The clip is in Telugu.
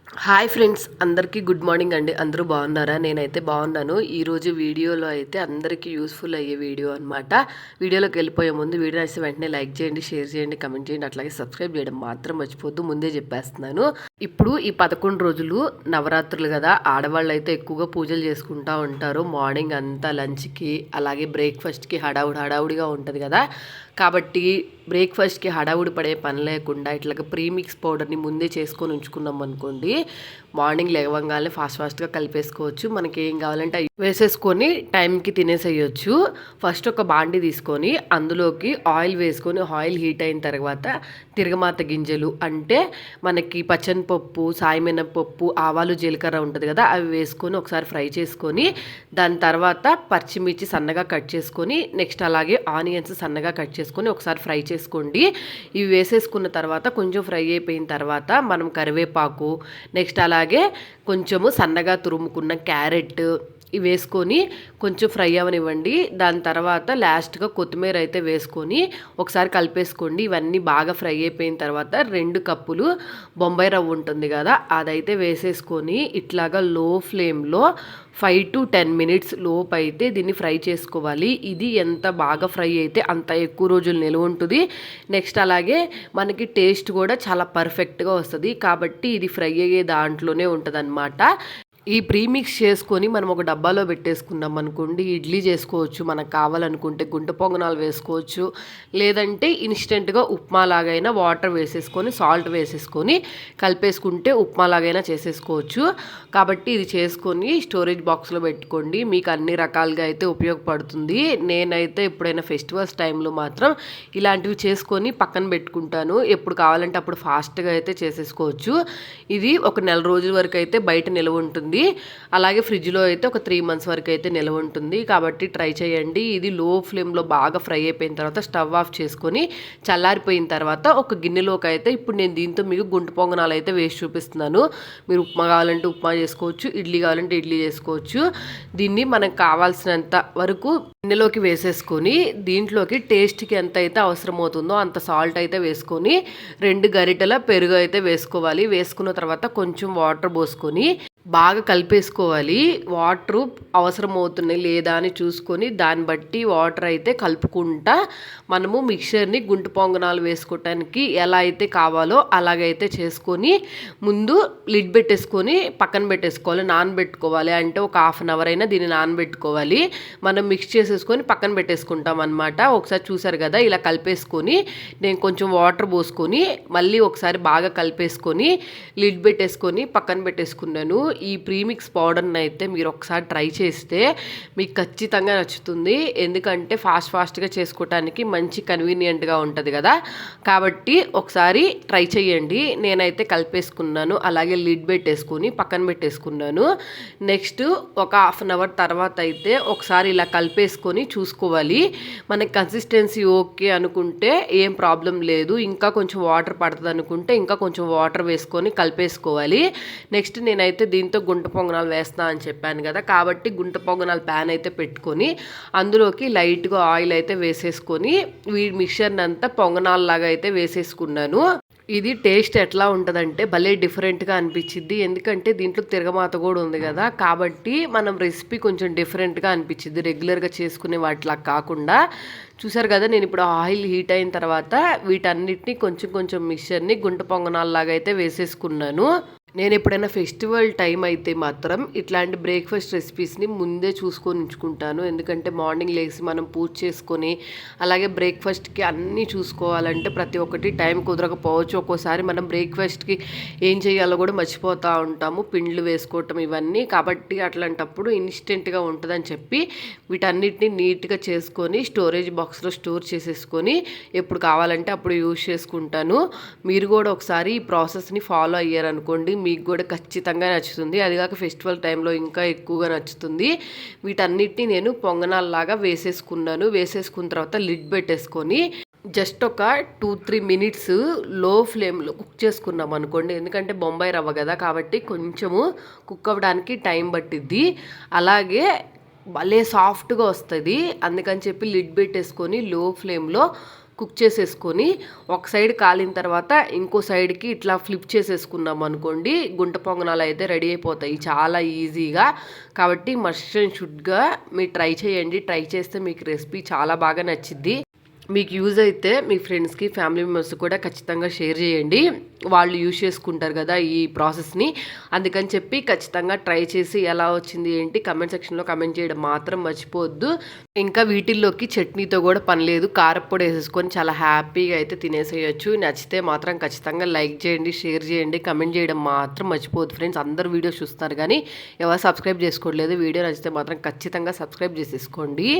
హాయ్ ఫ్రెండ్స్, అందరికీ గుడ్ మార్నింగ్ అండి. అందరూ బాగున్నారా? నేనైతే బాగున్నాను. ఈరోజు వీడియోలో అయితే అందరికీ యూస్ఫుల్ అయ్యే వీడియో అనమాట. వీడియోలోకి వెళ్ళిపోయే ముందు వీడియో నచ్చితే వెంటనే లైక్ చేయండి, షేర్ చేయండి, కమెంట్ చేయండి, అట్లాగే సబ్స్క్రైబ్ చేయడం మాత్రం మర్చిపోద్దు. ముందే చెప్పేస్తున్నాను. ఇప్పుడు ఈ 11 రోజులు నవరాత్రులు కదా, ఆడవాళ్ళు అయితే ఎక్కువగా పూజలు చేసుకుంటూ ఉంటారు. మార్నింగ్ అంతా లంచ్కి అలాగే బ్రేక్ఫాస్ట్కి హడావుడిగా ఉంటుంది కదా. కాబట్టి బ్రేక్ఫాస్ట్కి హడావుడి పడే పని లేకుండా ఇట్లాగ ప్రీమిక్స్ పౌడర్ని ముందే చేసుకొని ఉంచుకున్నాం అనుకోండి, మార్నింగ్ లేవగానే ఫాస్ట్గా కలిపేసుకోవచ్చు. మనకి ఏం కావాలంటే వేసేసుకొని టైంకి తినేసేయచ్చు. ఫస్ట్ ఒక బాండి తీసుకొని అందులోకి ఆయిల్ వేసుకొని, ఆయిల్ హీట్ అయిన తర్వాత తిరగమాత గింజలు అంటే మనకి పచ్చనిపప్పు, సాయమినపప్పు, ఆవాలు, జీలకర్ర ఉంటుంది కదా, అవి వేసుకొని ఒకసారి ఫ్రై చేసుకొని దాని తర్వాత పచ్చిమిర్చి సన్నగా కట్ చేసుకొని, నెక్స్ట్ అలాగే ఆనియన్స్ సన్నగా కట్ చేసుకొని ఒకసారి ఫ్రై చేసుకోండి. ఇవి వేసేసుకున్న తర్వాత కొంచెం ఫ్రై అయిపోయిన తర్వాత మనం కరివేపాకు, నెక్స్ట్ అలాగే కొంచెము సన్నగా తురుముకున్న క్యారెట్ ఇవి వేసుకొని కొంచెం ఫ్రై అవనివ్వండి. దాని తర్వాత లాస్ట్గా కొత్తిమీర అయితే వేసుకొని ఒకసారి కలిపేసుకోండి. ఇవన్నీ బాగా ఫ్రై అయిపోయిన తర్వాత 2 కప్పులు బొంబాయి రవ్వ ఉంటుంది కదా, అదైతే వేసేసుకొని ఇట్లాగా లో ఫ్లేమ్లో 5 to 10 minutes లోపు అయితే దీన్ని ఫ్రై చేసుకోవాలి. ఇది ఎంత బాగా ఫ్రై అయితే అంత ఎక్కువ రోజులు నిల్వ ఉంటుంది. నెక్స్ట్ అలాగే మనకి టేస్ట్ కూడా చాలా పర్ఫెక్ట్గా వస్తుంది. కాబట్టి ఇది ఫ్రై అయ్యే దాంట్లోనే ఉంటుంది అన్నమాట. ఈ ప్రీమిక్స్ చేసుకొని మనం ఒక డబ్బాలో పెట్టేసుకున్నాం అనుకోండి, ఇడ్లీ చేసుకోవచ్చు. మనకు కావాలనుకుంటే గుంట పొంగనాలు వేసుకోవచ్చు, లేదంటే ఇన్స్టెంట్గా ఉప్మా లాగైనా వాటర్ వేసేసుకొని సాల్ట్ వేసేసుకొని కలిపేసుకుంటే ఉప్మా లాగైనా చేసేసుకోవచ్చు. కాబట్టి ఇది చేసుకొని స్టోరేజ్ బాక్స్లో పెట్టుకోండి. మీకు అన్ని రకాలుగా అయితే ఉపయోగపడుతుంది. నేనైతే ఎప్పుడైనా ఫెస్టివల్స్ టైంలో మాత్రం ఇలాంటివి చేసుకొని పక్కన పెట్టుకుంటాను. ఎప్పుడు కావాలంటే అప్పుడు ఫాస్ట్గా అయితే చేసేసుకోవచ్చు. ఇది ఒక నెల రోజుల వరకు అయితే బయట నిల్వ ఉంటుంది. అలాగే ఫ్రిడ్జ్లో అయితే ఒక 3 months వరకు అయితే నిల్వ ఉంటుంది. కాబట్టి ట్రై చేయండి. ఇది లో ఫ్లేమ్లో బాగా ఫ్రై అయిపోయిన తర్వాత స్టవ్ ఆఫ్ చేసుకొని చల్లారిపోయిన తర్వాత ఒక గిన్నెలోకి అయితే ఇప్పుడు నేను దీంతో మీకు గుంట పొంగనాలు అయితే వేసి చూపిస్తున్నాను. మీరు ఉప్మా కావాలంటే ఉప్మా చేసుకోవచ్చు, ఇడ్లీ కావాలంటే ఇడ్లీ చేసుకోవచ్చు. దీన్ని మనకు కావాల్సినంత వరకు గిన్నెలోకి వేసేసుకొని దీంట్లోకి టేస్ట్కి ఎంత అయితే అవసరమవుతుందో అంత సాల్ట్ అయితే వేసుకొని 2 గరిటెల పెరుగు అయితే వేసుకోవాలి. వేసుకున్న తర్వాత కొంచెం వాటర్ పోసుకొని బాగా కలిపేసుకోవాలి. వాటర్ అవసరం అవుతున్నాయి లేదా అని చూసుకొని దాన్ని బట్టి వాటర్ అయితే కలుపుకుంటా మనము మిక్చర్ని గుంట పొంగనాలు వేసుకోవటానికి ఎలా అయితే కావాలో అలాగైతే చేసుకొని ముందు లిడ్ పెట్టేసుకొని పక్కన పెట్టేసుకోవాలి. నానబెట్టుకోవాలి. అంటే ఒక 1/2 అయినా దీన్ని నానబెట్టుకోవాలి. మనం మిక్స్ చేసేసుకొని పక్కన పెట్టేసుకుంటాం అనమాట. ఒకసారి చూసారు కదా, ఇలా కలిపేసుకొని నేను కొంచెం వాటర్ పోసుకొని మళ్ళీ ఒకసారి బాగా కలిపేసుకొని లిడ్ పెట్టేసుకొని పక్కన పెట్టేసుకున్నాను. ఈ ప్రీమిక్స్ పౌడర్ని అయితే మీరు ఒకసారి ట్రై చేస్తే మీకు ఖచ్చితంగా నచ్చుతుంది. ఎందుకంటే ఫాస్ట్గా చేసుకోవటానికి మంచి కన్వీనియంట్గా ఉంటుంది కదా. కాబట్టి ఒకసారి ట్రై చేయండి. నేనైతే కలిపేసుకున్నాను. అలాగే లిడ్ పెట్టేసుకుని పక్కన పెట్టేసుకున్నాను. నెక్స్ట్ ఒక 1/2 hour తర్వాత అయితే ఒకసారి ఇలా కలిపేసుకొని చూసుకోవాలి. మనకి కన్సిస్టెన్సీ ఓకే అనుకుంటే ఏం ప్రాబ్లం లేదు. ఇంకా కొంచెం వాటర్ పడుతుంది అనుకుంటే ఇంకా కొంచెం వాటర్ వేసుకొని కలిపేసుకోవాలి. నెక్స్ట్ నేనైతే దీంతో గుంట పొంగనాలు వేస్తా అని చెప్పాను కదా, కాబట్టి గుంట పొంగనాలు ప్యాన్ అయితే పెట్టుకొని అందులోకి లైట్గా ఆయిల్ అయితే వేసేసుకొని మిక్చర్ని అంతా పొంగనాలలాగా అయితే వేసేసుకున్నాను. ఇది టేస్ట్ ఎట్లా ఉంటుందంటే భలే డిఫరెంట్గా అనిపించింది. ఎందుకంటే దీంట్లో తిరగమాత కూడా ఉంది కదా, కాబట్టి మనం రెసిపీ కొంచెం డిఫరెంట్గా అనిపించింది. రెగ్యులర్గా చేసుకునే వాటిలా కాకుండా. చూసారు కదా, నేను ఇప్పుడు ఆయిల్ హీట్ అయిన తర్వాత వీటన్నిటిని కొంచెం మిక్చర్ని గుంట పొంగనాలలాగా అయితే వేసేసుకున్నాను. నేను ఎప్పుడైనా ఫెస్టివల్ టైం అయితే మాత్రం ఇట్లాంటి బ్రేక్ఫాస్ట్ రెసిపీస్ని ముందే చూసుకొని ఉంచుకుంటాను. ఎందుకంటే మార్నింగ్ లేచి మనం పూజ చేసుకొని అలాగే బ్రేక్ఫాస్ట్కి అన్నీ చూసుకోవాలంటే ప్రతి ఒక్కటి టైం కుదరకపోవచ్చు. ఒక్కోసారి మనం బ్రేక్ఫాస్ట్కి ఏం చేయాలో కూడా మర్చిపోతూ ఉంటాము, పిండ్లు వేసుకోవటం ఇవన్నీ. కాబట్టి అట్లాంటప్పుడు ఇన్స్టెంట్గా ఉంటుందని చెప్పి వీటన్నిటిని నీట్గా చేసుకొని స్టోరేజ్ బాక్స్లో స్టోర్ చేసేసుకొని ఎప్పుడు కావాలంటే అప్పుడు యూజ్ చేసుకుంటాను. మీరు కూడా ఒకసారి ఈ ప్రాసెస్ని ఫాలో అయ్యారనుకోండి, మీకు కూడా ఖచ్చితంగా నచ్చుతుంది. అదిగాక ఫెస్టివల్ టైంలో ఇంకా ఎక్కువగా నచ్చుతుంది. వీటన్నిటిని నేను పొంగనాల్లాగా వేసేసుకున్నాను. వేసేసుకున్న తర్వాత లిడ్ పెట్టేసుకొని జస్ట్ ఒక 2-3 minutes లో ఫ్లేమ్లో కుక్ చేసుకున్నాం అనుకోండి. ఎందుకంటే బొంబాయి రవ్వ కదా, కాబట్టి కొంచెము కుక్ అవ్వడానికి టైం పట్టిద్ది. అలాగే భలే సాఫ్ట్గా వస్తుంది. అందుకని చెప్పి లిడ్ పెట్టేసుకొని లో ఫ్లేమ్లో కుక్ చేసేసుకొని ఒక సైడ్ కాలిన తర్వాత ఇంకో సైడ్కి ఇట్లా ఫ్లిప్ చేసేసుకున్నాం అనుకోండి, గుంట పొంగనాలు అయితే రెడీ అయిపోతాయి చాలా ఈజీగా. కాబట్టి మస్ట్ అండ్ షుడ్గా మీరు ట్రై చేయండి. ట్రై చేస్తే మీకు రెసిపీ చాలా బాగా నచ్చిద్ది. మీకు యూజ్ అయితే మీ ఫ్రెండ్స్కి, ఫ్యామిలీ మెంబర్స్ కూడా ఖచ్చితంగా షేర్ చేయండి. వాళ్ళు యూజ్ చేసుకుంటారు కదా ఈ ప్రాసెస్ని. అందుకని చెప్పి ఖచ్చితంగా ట్రై చేసి ఎలా వచ్చింది ఏంటి కమెంట్ సెక్షన్లో కమెంట్ చేయడం మాత్రం మర్చిపోవద్దు. ఇంకా వీటిల్లోకి చట్నీతో కూడా పని లేదు, కారప్పొడి వేసేసుకొని చాలా హ్యాపీగా అయితే తినేసేయచ్చు. నచ్చితే మాత్రం ఖచ్చితంగా లైక్ చేయండి, షేర్ చేయండి, కమెంట్ చేయడం మాత్రం మర్చిపోవద్దు ఫ్రెండ్స్. అందరు వీడియోస్ చూస్తున్నారు కానీ ఎవరు సబ్స్క్రైబ్ చేసుకోవట్లేదు. వీడియో నచ్చితే మాత్రం ఖచ్చితంగా సబ్స్క్రైబ్ చేసేసుకోండి.